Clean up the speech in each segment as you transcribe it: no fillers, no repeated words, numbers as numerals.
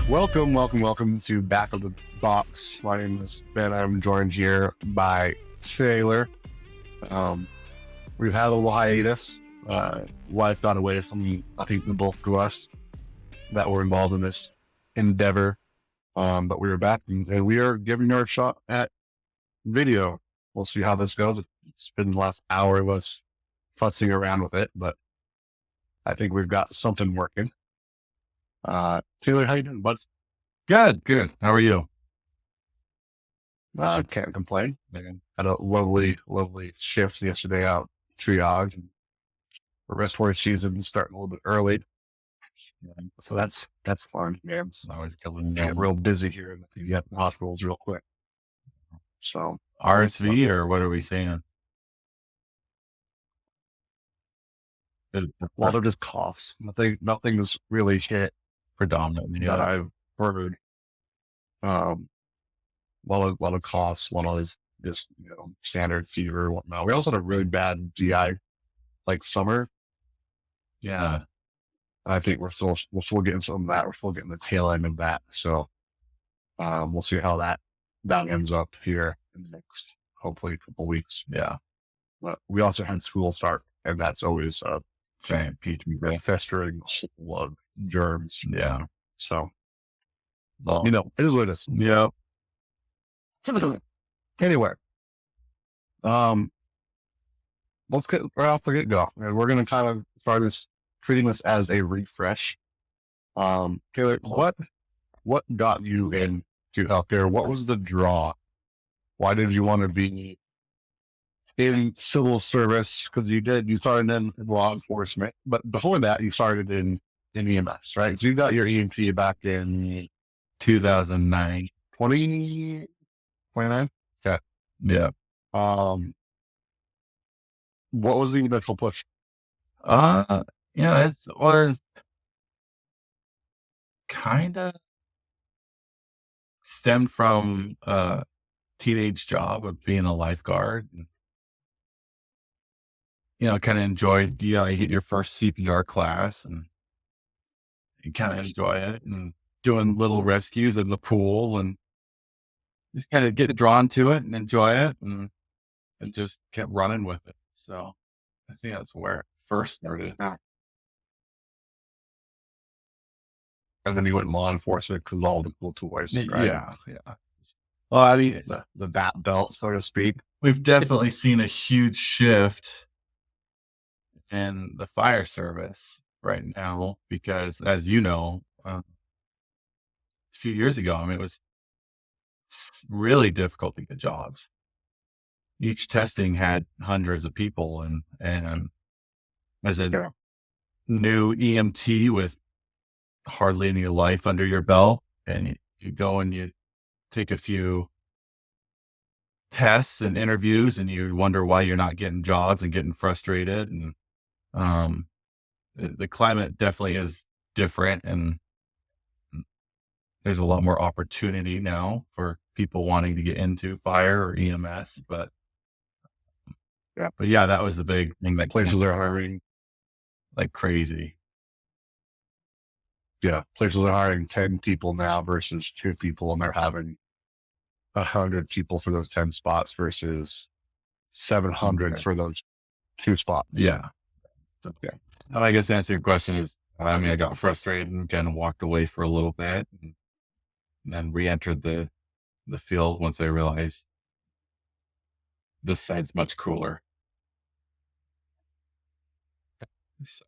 Welcome to Back of the Box. My name is Ben. I'm joined here by Taylor. Um, we've had a little hiatus. Life got away from me. I think the both of us that were involved in this endeavor. But we were back and we are giving our shot at video. We'll see how this goes. It's been the last hour of us futzing around with it, but I think we've got something working. Taylor, how you doing, bud? Good. How are you? I can't complain. Had a lovely shift yesterday out triage, and the respiratory season starting a little bit early. So that's fun. Yeah, it's Always killing get real busy here in the hospitals real quick. So RSV or what are we saying? a lot of just coughs. Nothing's really hit Predominantly. that I've heard. A lot of coughs, a lot of just standard fever and whatnot. We also had a really bad GI summer. Yeah. I think we're still getting some of that. We're still getting the tail end of that. So we'll see how that ends up here in the next, hopefully, a couple weeks. Yeah. But we also had school start, and that's always a Giant peach festering hole of germs. Yeah. So, Well, it is what it is. yeah. Anyway, let's get right off the get go. And we're going to kind of start treating this as a refresh. Taylor, what got you into healthcare? What was the draw? Why did you want to be in civil service? Because you started in law enforcement, but before that you started in EMS, right? So you got your EMT back in 2009. 2029? Okay. Yeah. What was the initial push? It was kind of stemmed from a teenage job of being a lifeguard. Kind of enjoyed, you get your first CPR class and you kind of enjoy it and doing little rescues in the pool and just kind of get drawn to it and enjoy it and just kept running with it. So I think that's where it first started. And then you went law enforcement because all the cool toys, right? Yeah. Well, I mean, The bat belt, so to speak. we've definitely seen a huge shift in the fire service right now because, as you know, a few years ago, it was really difficult to get jobs. Each testing had hundreds of people, and as a new EMT with hardly any life under your belt, and you go and you take a few tests and interviews, and you wonder why you're not getting jobs and getting frustrated. And the climate definitely is different, and there's a lot more opportunity now for people wanting to get into fire or EMS. But yeah, that was the big thing that Places are hiring like crazy. Yeah, places are hiring 10 people now versus 2 people, and they're having 100 people for those 10 spots versus 700 for those 2 spots. Yeah. Okay. I guess to answer your question is, I got frustrated and kind of walked away for a little bit and then re-entered the field once I realized this side's much cooler. So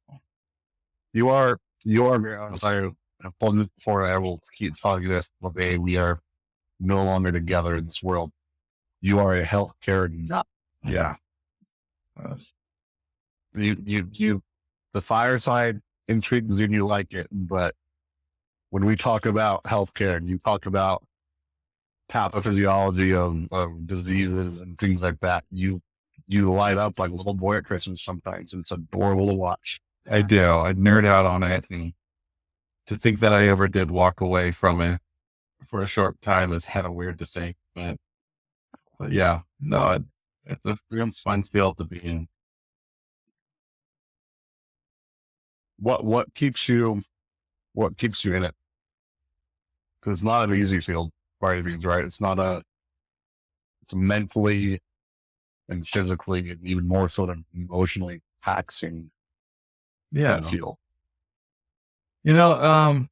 You are very honest. I've told this before, I will keep telling you this. Okay, we are no longer together in this world. You are a healthcare nut. yeah. You the fire side intrigues you and you like it, but when we talk about healthcare and you talk about pathophysiology of diseases and things like that, you light up like a little boy at Christmas sometimes. It's adorable to watch. I do. I nerd out on it, and to think that I ever did walk away from it for a short time is kind of weird to think, but yeah, no, it's a fun field to be in. What keeps you in it? It's not an easy field by any means, right? It's mentally and physically, and even more so than emotionally taxing Yeah. field. You know,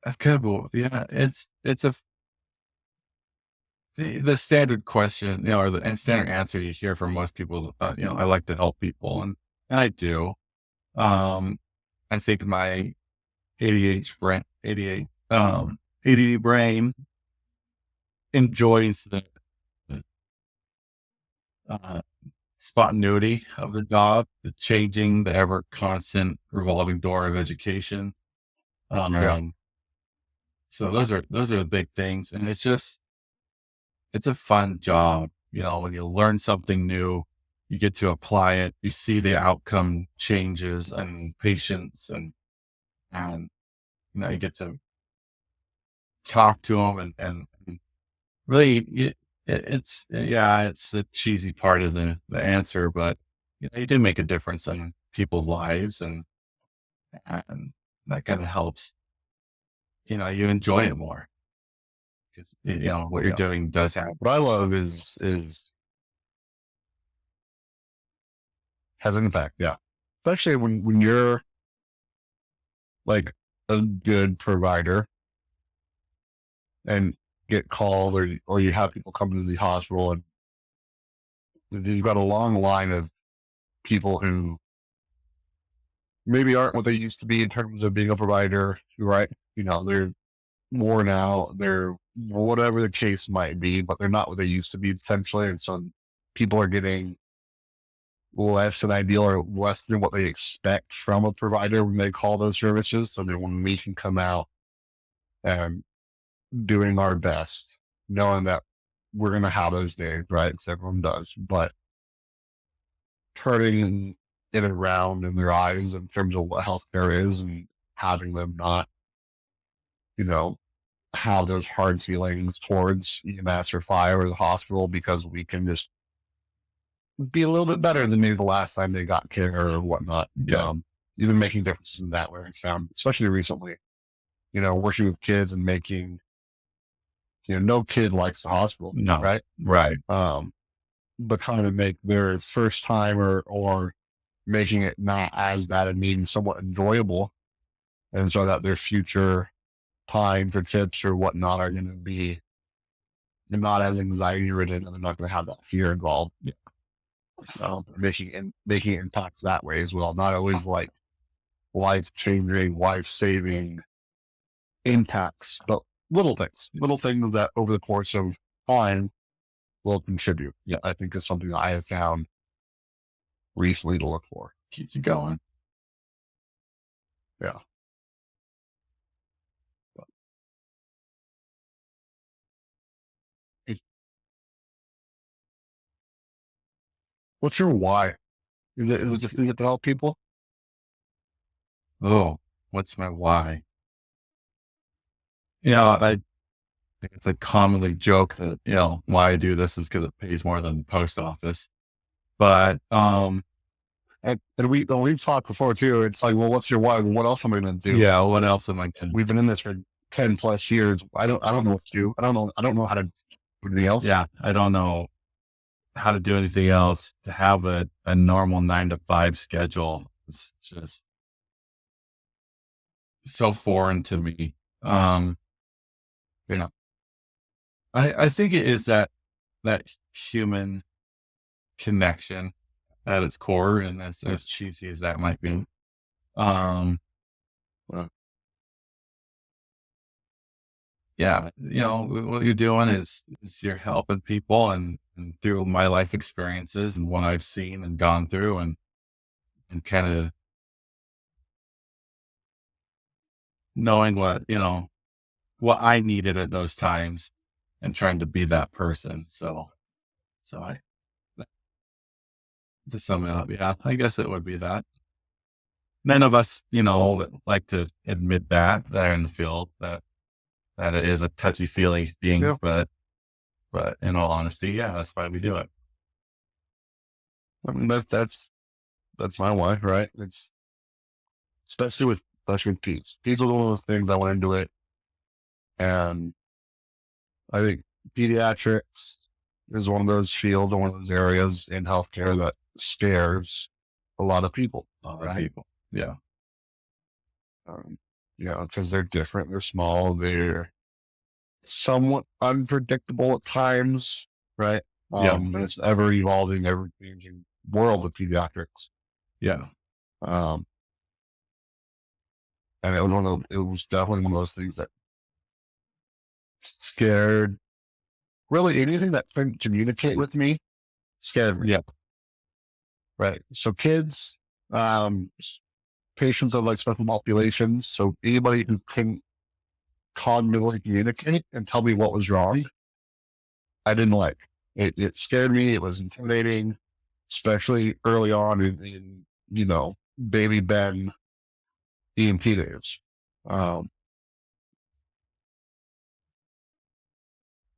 that's kind of, yeah, it's the standard question, or and standard answer you hear from most people, I like to help people, and I do. Um, I think my ADD brain enjoys the, uh, spontaneity of the job, the changing, the ever constant revolving door of education. Yeah. So those are the big things, and it's a fun job. When you learn something new, you get to apply it, you see the outcome changes and patience, and you get to talk to them, and really, it's the cheesy part of the answer, but you do make a difference in people's lives, and that kind of helps. You enjoy it more because what you're Yeah. doing does have. What I love is has an impact. Yeah. Especially when you're like a good provider and get called, or you have people come into the hospital, and you've got a long line of people who maybe aren't what they used to be in terms of being a provider, right? They're more now, they're whatever the case might be, but they're not what they used to be potentially. And so people are getting less than ideal or less than what they expect from a provider when they call those services. So then when we can come out and doing our best, knowing that we're going to have those days, right? Because everyone does, but turning it around in their eyes in terms of what healthcare is, and having them not, have those hard feelings towards EMS or fire or the hospital, because we can just be a little bit better than maybe the last time they got care or whatnot. Yeah. Even making differences in that way, I found, especially recently, working with kids and making, no kid likes the hospital, No. right? Right. But kind of make their first time, or making it not as bad and being somewhat enjoyable. And so that their future time for tips or whatnot are going to be not as anxiety ridden, and they're not going to have that fear involved. Yeah. So making impacts that way as well. Not always like life changing, life saving impacts, but little things that over the course of time will contribute. Yeah. I think is something that I have found recently to look for. Keeps you going. Yeah. What's your why? Is it to help people? Oh, what's my why? I think it's a commonly joke that, why I do this is because it pays more than the post office. But, And we've talked before too. It's like, well, what's your why? What else am I going to do? yeah, what else am I going to We've been in this for 10 plus years. I don't know what to do. I don't know how to do anything else. Yeah, I don't know how to do anything else. To have a normal 9 to 5 schedule, it's just so foreign to me. I think it is that human connection at its core, and as cheesy as that might be. Um, Well, yeah, what you're doing is you're helping people, and through my life experiences and what I've seen and gone through, and kind of knowing what I needed at those times, and trying to be that person. So I, to sum it up, yeah, I guess it would be that. None of us, like to admit that they're in the field, that it is a touchy feely thing, Yeah. but in all honesty, yeah, that's why we do it. I mean, that's my why, right? It's especially with especially with peds. Peds was one of those things I went into it, and I think pediatrics is one of those fields or one of those areas in healthcare that scares a lot of people. A lot of Right. people. Yeah. Because they're different, they're small, they're somewhat unpredictable at times, right? Yeah. And it's ever evolving, ever changing world of pediatrics. Yeah. And it was definitely one of those things that scared really anything that couldn't communicate with me scared me. Yeah. Right. So kids, patients of like special populations. So anybody who couldn't cognitively communicate and tell me what was wrong, I didn't like. It scared me. It was intimidating, especially early on in baby Ben EMT days.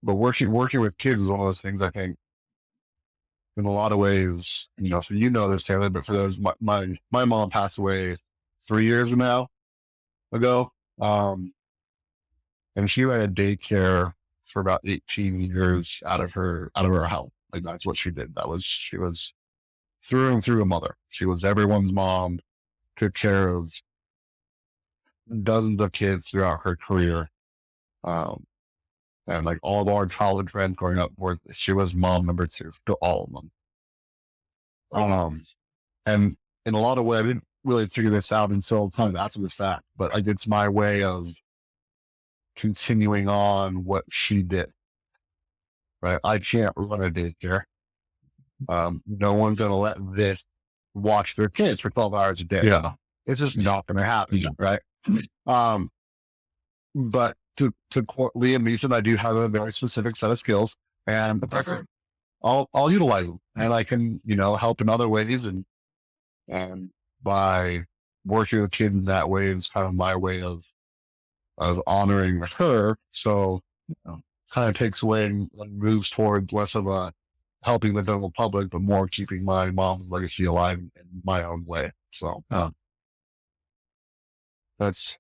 But working with kids is one of those things I think in a lot of ways, so this, Taylor, but for those, my mom passed away 3 years ago. And she ran a daycare for about 18 years out of her house. Like that's what she did. She was through and through a mother. She was everyone's mom, took care of dozens of kids throughout her career. And like all of our college friends growing up, she was mom number 2 to all of them. And in a lot of ways, I didn't really figure this out until time after the fact, but like it's my way of continuing on what she did. Right? I can't run a daycare. No one's going to let this watch their kids for 12 hours a day. Yeah. It's just not going to happen. Yeah. Right? But to quote Liam Neeson, I do have a very specific set of skills, and I'll utilize them, and I can, help in other ways, and by working with kids in that way is kind of my way of honoring her. So, kind of takes away and moves toward less of a helping the general public, but more keeping my mom's legacy alive in my own way. So, that's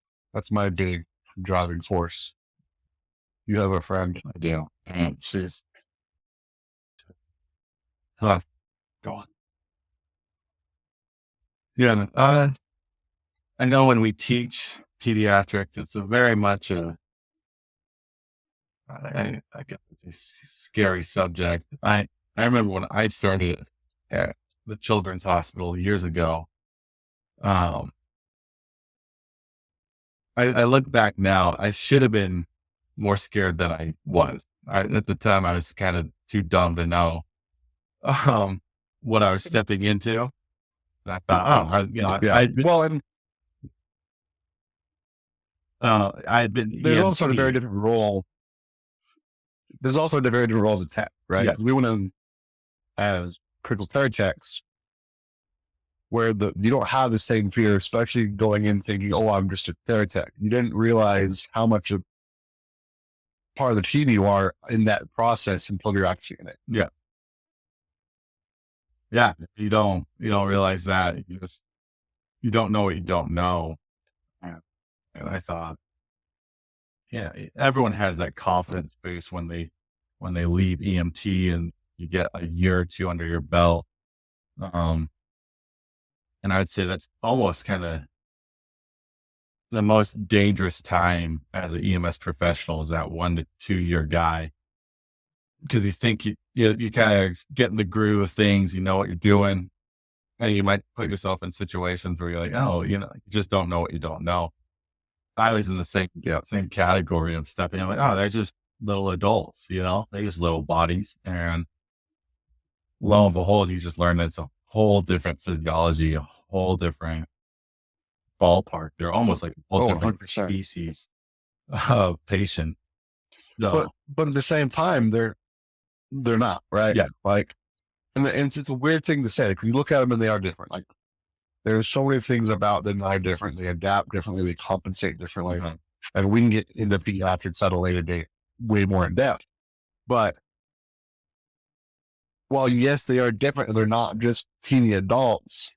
my big driving force. You have a friend. I do. And she's go on. Yeah. I know when we teach pediatrics, it's a very much I guess it's a scary subject. I remember when I started at the Children's Hospital years ago. I look back now, I should have been more scared than I was. At the time, I was kind of too dumb to know what I was stepping into. And I thought, I had been. There's also a very different role. There's also a very different role as a tech, right? Yeah. We went in as critical care techs, where you don't have the same fear, especially going in thinking, "Oh, I'm just a care tech." You didn't realize how much of part of the team you are in that process until you're actually in it. Yeah. Yeah. You don't realize that. You don't know what you don't know. And I thought, yeah, everyone has that confidence boost when they leave EMT and you get a year or 2 under your belt. And I would say that's almost kind of the most dangerous time as an EMS professional is that 1 to 2 year guy. Because you think you kind of get in the groove of things, you know what you're doing, and you might put yourself in situations where you're like, oh, you just don't know what you don't know. I was in the same category of stepping. I'm like, oh, they're just little adults, they're just little bodies. And lo and behold, you just learn that it's a whole different physiology, a whole different ballpark. They're almost like a whole different 100%. species of patient. So, but at the same time, they're not, right? Yeah. Like, and it's a weird thing to say. Like, when you look at them and they are different. Like, there's so many things about them that are different. They adapt differently. They compensate differently. Mm-hmm. And we can get into pediatrics at a later date, way more in depth. But while yes, they are different, and they're not just teeny adults.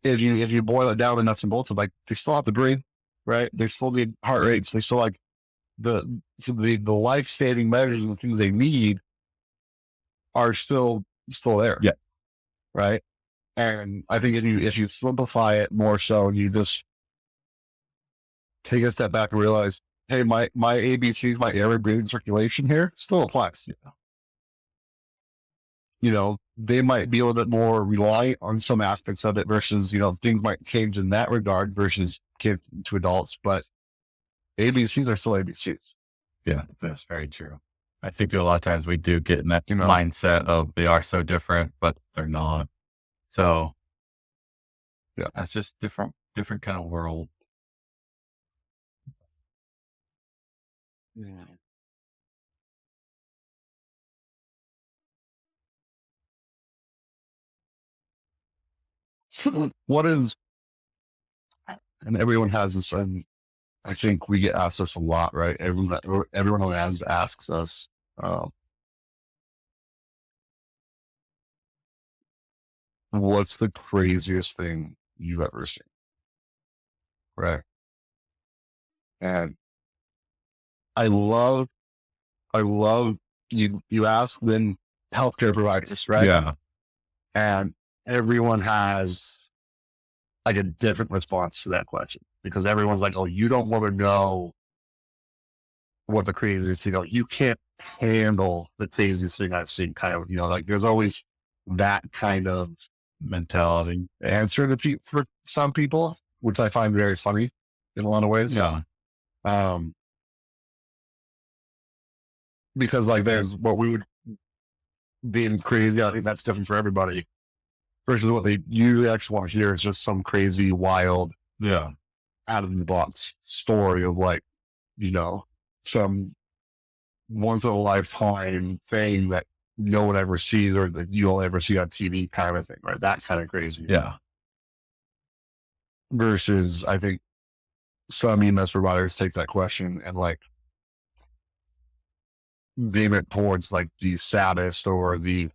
if you boil it down to nuts and bolts, like they still have to breathe, right? They still need heart rates. They still like the life saving measures and the things they need are still there. Yeah. Right. And I think if you simplify it more so and you just take a step back and realize, hey, my ABCs, my air, breathing, circulation here still applies. Yeah. You know, they might be a little bit more reliant on some aspects of it versus, you know, things might change in that regard versus kids to adults, but ABCs are still ABCs. Yeah, that's very true. I think a lot of times we do get in that You know. mindset of they are so different, but they're not. So Yeah. that's just different kind of world. Yeah. What is, and everyone has this, and I think we get asked this a lot, right? Everyone who asks us, what's the craziest thing you've ever seen? Right. And I love you ask then healthcare providers, right? Yeah. And everyone has like a different response to that question because everyone's like, oh, you don't want to know what the craziest thing, you can't handle the craziest thing I've seen, kind of, you know, like there's always that kind of Mentality. answer for some people, which I find very funny in a lot of ways. Yeah. Because like there's what we would deem crazy. I think that's different for everybody versus what they usually actually want to hear is just some crazy, wild, Yeah. out of the box story of like, you know, some once in a lifetime thing that no one ever sees or that you'll ever see on TV kind of thing, right? That's kind of crazy. Yeah. Versus, I think some EMS providers take that question and like beam it towards like the saddest or the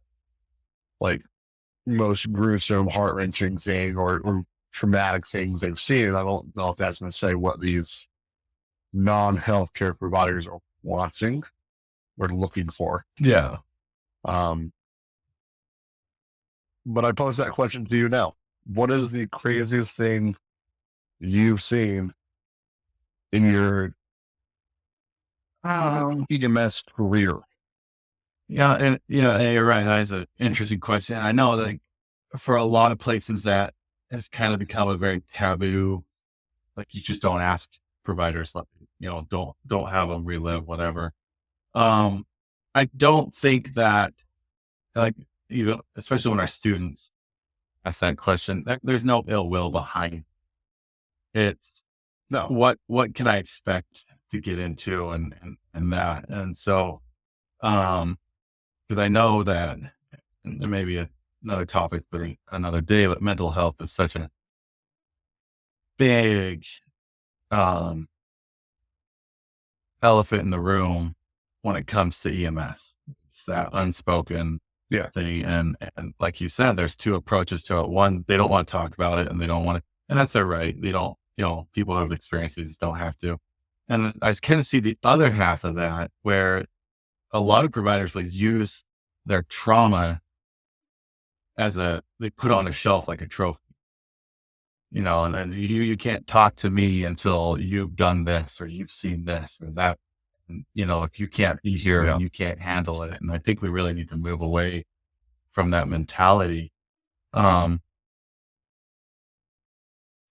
like most gruesome, heart wrenching thing or traumatic things they've seen. I don't know if that's going to say what these non-healthcare providers are wanting or looking for. Yeah. But I pose that question to you now. What is the craziest thing you've seen in your EMS career? Yeah. And you're right. That's an interesting question. I know that for a lot of places that has kind of become a very taboo, like you just don't ask providers, like, don't have them relive whatever. I don't think that, like, especially when our students ask that question, there's no ill will behind it. It's No. What can I expect to get into and that. And so, because I know that, and there may be another topic for another day, but mental health is such a big, elephant in the room when it comes to EMS. It's that unspoken thing. And like you said, there's two approaches to it. One, they don't want to talk about it and they don't want to, and that's their right. They don't, people who have experiences don't have to. And I kind of see the other half of that where a lot of providers would use their trauma as they put it on a shelf like a trophy, and you can't talk to me until you've done this or you've seen this or that. And, if you can't be here and you can't handle it. And I think we really need to move away from that mentality.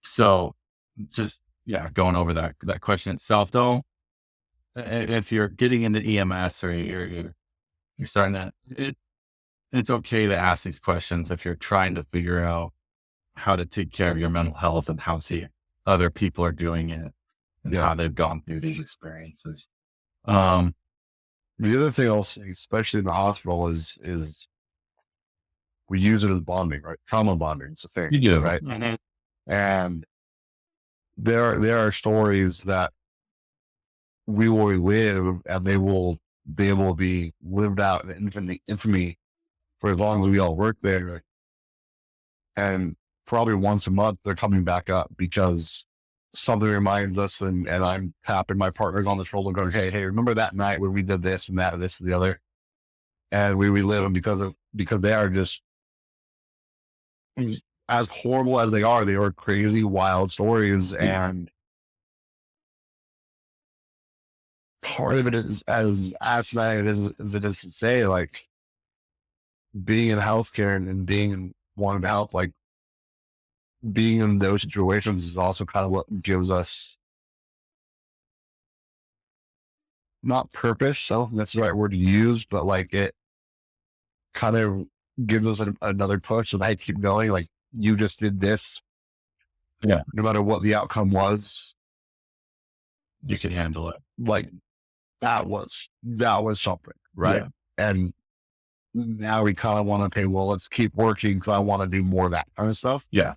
So just, going over that question itself though, if you're getting into EMS or you're starting that, it's okay to ask these questions if you're trying to figure out how to take care of your mental health and how see other people are doing it and how they've gone through these experiences. The other thing I'll say, especially in the hospital, is we use it as bonding, right? Trauma bonding is a thing, You do, right? Mm-hmm. And there are stories that we will live and they will be able to be lived out in infamy for as long as we all work there. And probably once a month, they're coming back up because something reminds us, and I'm tapping my partners on the shoulder going, hey, remember that night when we did this and that and this and the other? And we relive them because they are just as horrible as they are crazy, wild stories. And part of it is as asinine as it is to say, like being in healthcare and being in wanting to help, like being in those situations is also kind of what gives us not purpose. So I don't think that's the right word to use, but like it kind of gives us another push. And I keep going, like you just did this. Yeah. No matter what the outcome was, You can handle it. like that was something, right? Yeah. And now we kind of want to, okay, well, let's keep working. So I want to do more of that kind of stuff. Yeah.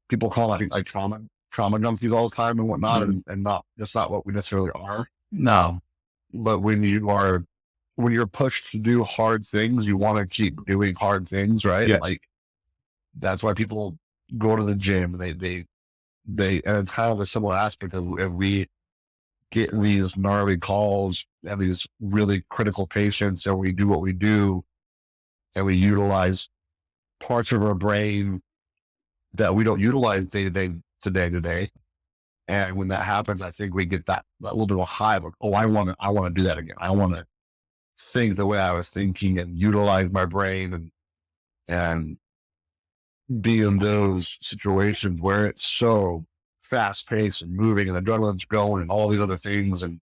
People call it like trauma junkies all the time and whatnot, Mhm. and not, that's not what we necessarily are. No. But when you're pushed to do hard things, you want to keep doing hard things, right? Yeah. Like that's why people go to the gym. They and it's kind of a similar aspect of if we get these gnarly calls and these really critical patients, and we do what we do, and we utilize parts of our brain that we don't utilize day to day. And when that happens, I think we get that little bit of a high of, oh, I want to do that again. I want to think the way I was thinking and utilize my brain and be in those situations where it's so fast paced and moving and adrenaline's going and all these other things. And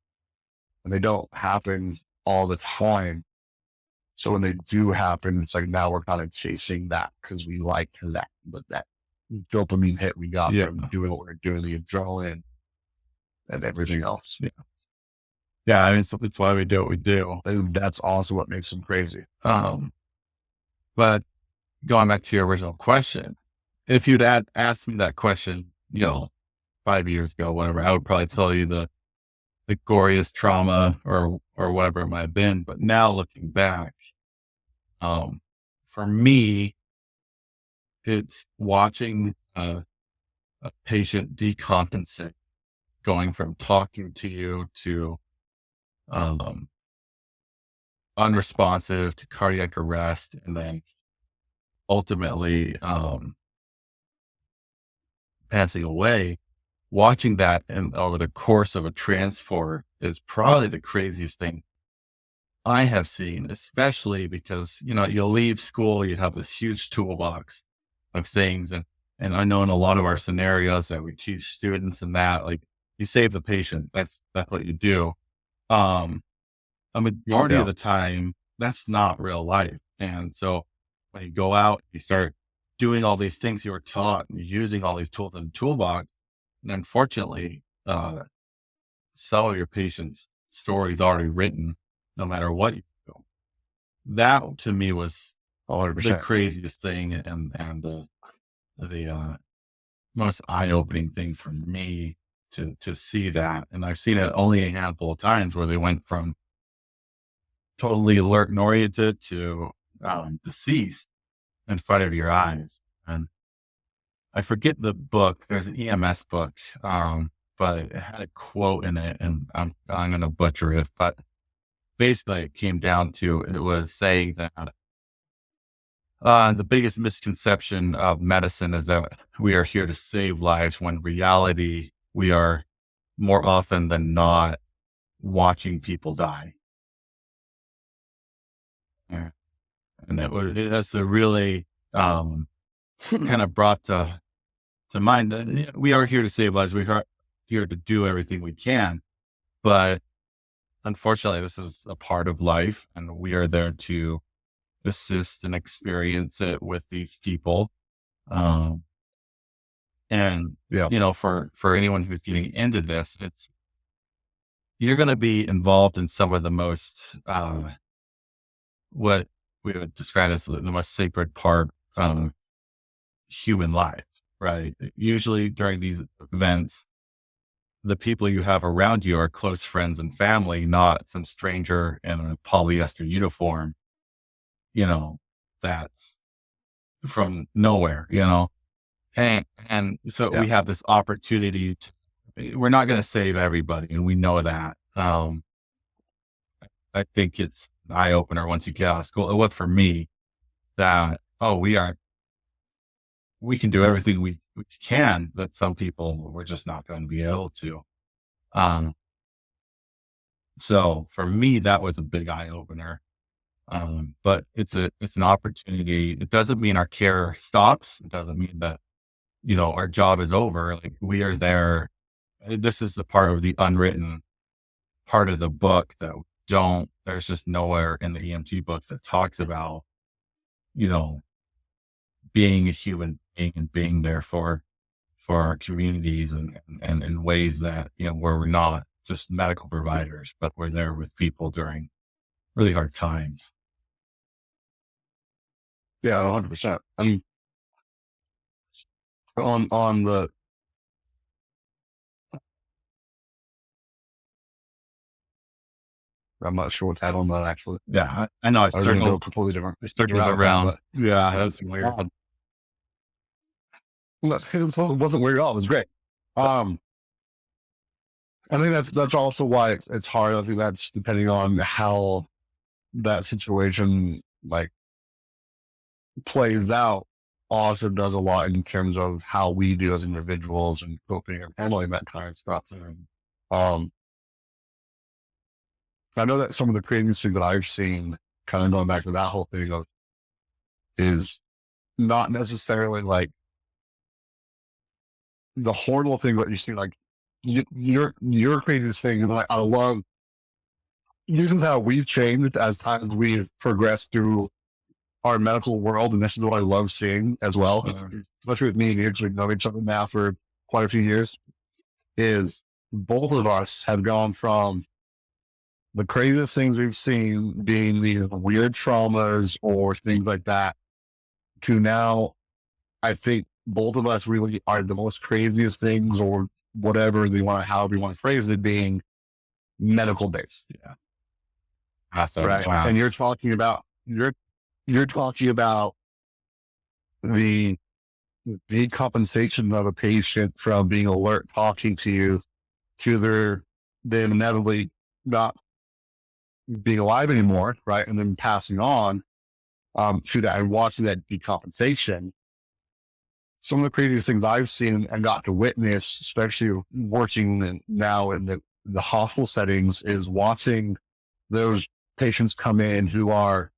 they don't happen all the time. So when they do happen, it's like now we're kind of chasing that because we like that, but that dopamine hit we got from doing what we're doing, the adrenaline and everything else. Yeah. Yeah. I mean, so it's why we do what we do. And that's also what makes them crazy. But going back to your original question, if you'd asked me that question, 5 years ago, whatever, I would probably tell you the goriest trauma or whatever it might have been. But now looking back, for me, it's watching a patient decompensate, going from talking to you to unresponsive to cardiac arrest, and then ultimately passing away. Watching that and over the course of a transport is probably the craziest thing I have seen, especially because, you'll leave school, you have this huge toolbox of things. And I know in a lot of our scenarios that we teach students and that, like, you save the patient. That's what you do. A majority of the time, that's not real life. And so when you go out, you start doing all these things you were taught and using all these tools in the toolbox. And unfortunately, some of your patients' stories already written, no matter what you do. That to me was 100%. the craziest thing and the most eye-opening thing for me to see that. And I've seen it only a handful of times where they went from totally alert and oriented to deceased in front of your eyes. And I forget the book. There's an EMS book, but it had a quote in it, and I'm going to butcher it. But basically, it came down to, it was saying that the biggest misconception of medicine is that we are here to save lives, when reality, we are more often than not watching people die. Yeah. And that's a really kind of brought to mind that we are here to save lives. We are here to do everything we can, but unfortunately, this is a part of life, and we are there to assist and experience it with these people. And for anyone who's getting into this, you're going to be involved in some of the most what we would describe as the most sacred part of human life, right? Usually during these events, the people you have around you are close friends and family, not some stranger in a polyester uniform, that's from nowhere, And so Yeah. we have this opportunity we're not going to save everybody, and we know that. I think it's an eye opener once you get out of school. It was for me that, oh, we can do everything we can, but some people we're just not going to be able to. Um, so for me, that was a big eye opener. But it's an opportunity. It doesn't mean our care stops. It doesn't mean that, our job is over. Like, we are there. This is the part of the unwritten part of the book that there's just nowhere in the EMT books that talks about, you know, being a human being and being there for our communities and in ways that, where we're not just medical providers, but we're there with people during really hard times. Yeah, 100%. I mean, on the I'm not sure what's that on that actually. Yeah, I know I was going to go completely different. it circles route with that, around. but Yeah, that's weird. it wasn't weird at all. It was great. I think that's also why it's hard. I think that's depending on how that situation like plays out. Also does a lot in terms of how we do as individuals and coping and handling that kind of stuff. Um, I know that some of the craziest things that I've seen, kind of going back to that whole thing of, is not necessarily like the horrible thing that you see. Like your craziest thing, and I love this is how we've changed as time as we've progressed through our medical world, and this is what I love seeing as well. Especially with me and you, we've known each other now for quite a few years. Is both of us have gone from the craziest things we've seen being these weird traumas or things like that to now, I think both of us really are the most craziest things or whatever however you want to phrase it, being medical based. Yeah. Awesome. Right. Wow. And you're talking about the decompensation of a patient from being alert, talking to you, to them inevitably not being alive anymore, right? And then passing on to that and watching that decompensation. Some of the craziest things I've seen and got to witness, especially working now in the hospital settings, is watching those patients come in who are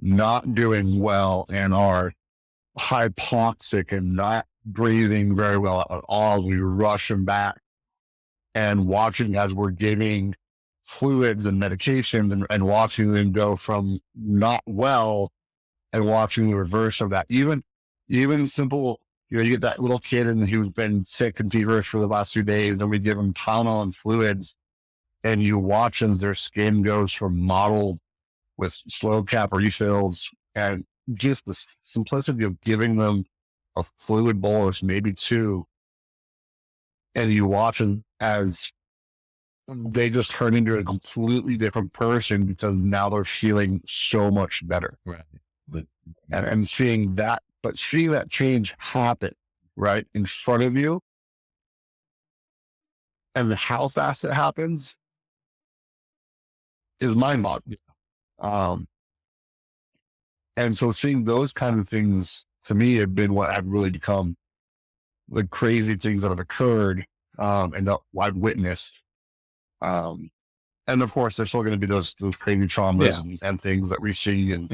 not doing well and are hypoxic and not breathing very well at all. We rush them back and watching as we're giving fluids and medications and watching them go from not well and watching the reverse of that. Even simple, you get that little kid and who's been sick and feverish for the last 2 days, and we give them Tylenol and fluids, and you watch as their skin goes from mottled with slow cap refills, and just the simplicity of giving them a fluid bolus, maybe two, and you watch them as they just turn into a completely different person because now they're feeling so much better. Right. And seeing that change happen right in front of you and how fast it happens is mind-boggling. And so seeing those kind of things to me have been what have really become the crazy things that have occurred and that I've witnessed. And of course, there's still going to be those crazy traumas and things that we see, and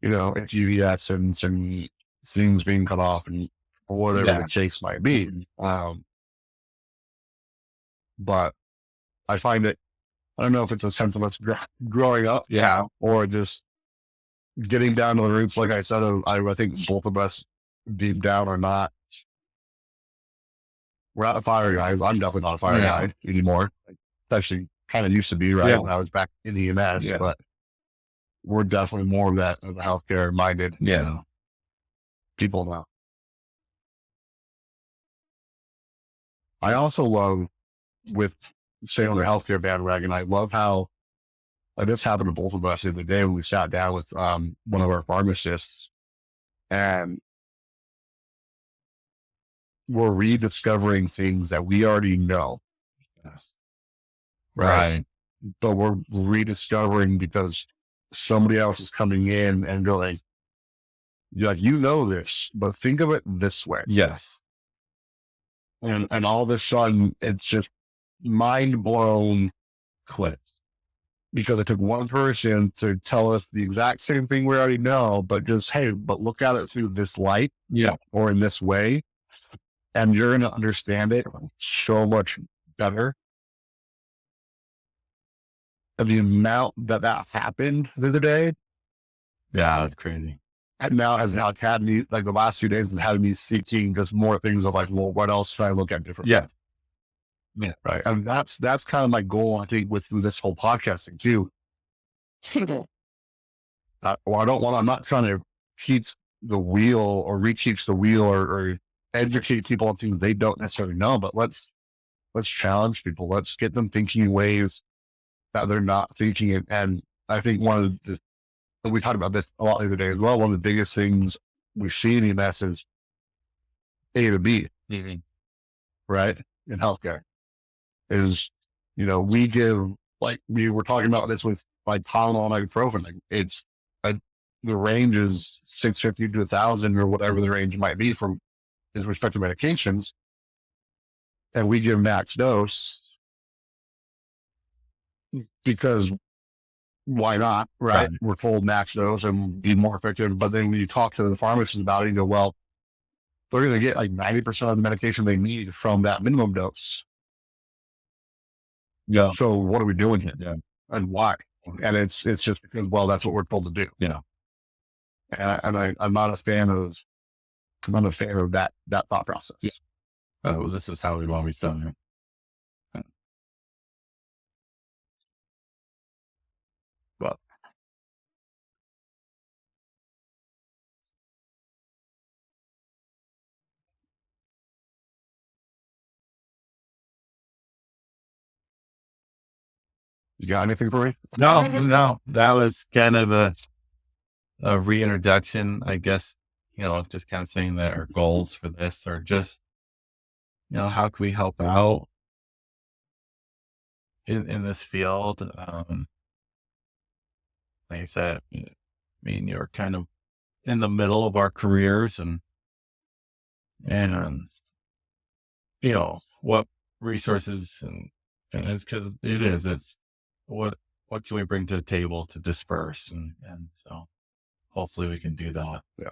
FUVS and things being cut off and whatever the case might be. But I find it, I don't know if it's a sense of us growing up, or just getting down to the roots. Like I said, I think both of us deep down are not. We're not a fire guys. I'm definitely not a fire guy anymore. Especially kind of used to be, right? When I was back in the EMS, but we're definitely more of that of the healthcare minded people now. I also love, with staying on the healthcare bandwagon, I love how this happened to both of us the other day when we sat down with one of our pharmacists, and we're rediscovering things that we already know, Yes. right? Right. But we're rediscovering because somebody else is coming in and going, like, you know this, but think of it this way. Yes. And all of a sudden, it's just mind blown Clips. because it took one person to tell us the exact same thing we already know, but just, hey, but look at it through this light Yeah. or in this way, and you're going to understand it so much better. And the amount that happened the other day, Yeah. That's crazy. and now has now had me, like the last few days, has had me seeking just more things of like, well, what else should I look at differently? Yeah. Yeah. Right. And that's kind of my goal, I think, with this whole podcasting too. I'm not trying to teach the wheel or reteach the wheel or educate people on things they don't necessarily know, but let's challenge people. Let's get them thinking in ways that they're not thinking it. And I think one of the, we talked about this a lot the other day as well. One of the biggest things we see in EMS is A to B, right? In healthcare is, we give, like we were talking about this with like Tylenol and ibuprofen. Like it's the range is 650 to 1,000 or whatever the range might be from his respective medications. And we give max dose because why not? Right? We're told max dose and be more effective. But then when you talk to the pharmacist about it, you go, well, they're going to get like 90% of the medication they need from that minimum dose. Yeah. So what are we doing here? Yeah. And why? And it's just because, well, that's what we're told to do. Yeah. And I'm not a fan of that thought process. Yeah. Oh, this is how we've always done it. But you got anything for me? No, that was kind of a reintroduction, I guess, just kind of saying that our goals for this are just, how can we help out in this field? Like I said, I mean, you're kind of in the middle of our careers and what resources and it's because it's what can we bring to the table to disperse? And so hopefully we can do that. Yeah.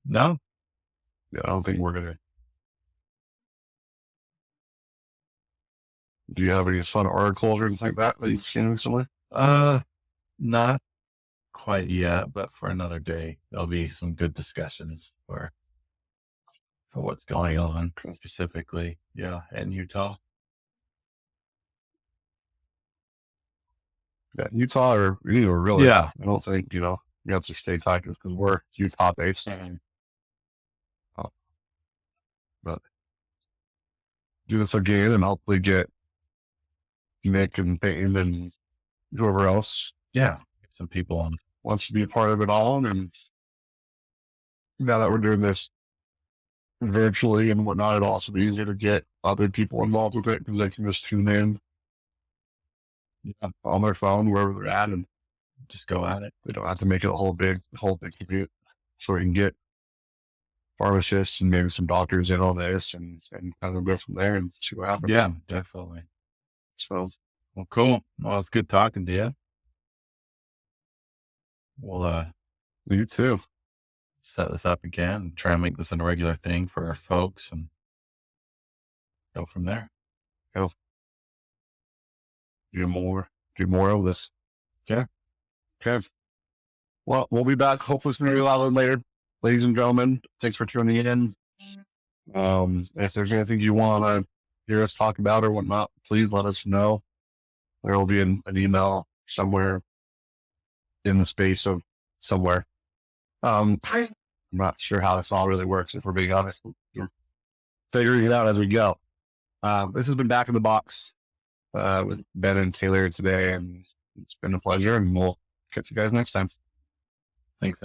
No? Yeah, I don't think we're going to. Do you have any fun articles or anything like that you've seen recently? Not quite yet, but for another day, there'll be some good discussions for what's going on specifically. Yeah. In Utah. Yeah, Utah or really. Yeah. I don't think, you have to stay tight because we're Utah based. But do this again and hopefully get Nick and Peyton and whoever else. Yeah. Get some people on. Wants to be a part of it all. And now that we're doing this virtually and whatnot, it'll also be easier to get other people involved with it because they can just tune in on their phone, wherever they're at, and just go at it. They don't have to make it a whole big commute. So we can get pharmacists and maybe some doctors in on this and kind of go from there and see what happens. Yeah, definitely. So, well, cool. Well, it's good talking to you. We'll, you too. Set this up again and try and make this a regular thing for our folks and go from there. Go. Do more of this. Okay. Well, we'll be back hopefully sooner or later. Ladies and gentlemen, thanks for tuning in. If there's anything you want to hear us talk about or whatnot, please let us know. There will be an email somewhere in the space of somewhere. I'm not sure how this all really works, if we're being honest. We're figuring it out as we go. This has been Back in the Box with Ben and Taylor today, and it's been a pleasure, and we'll catch you guys next time. Thanks.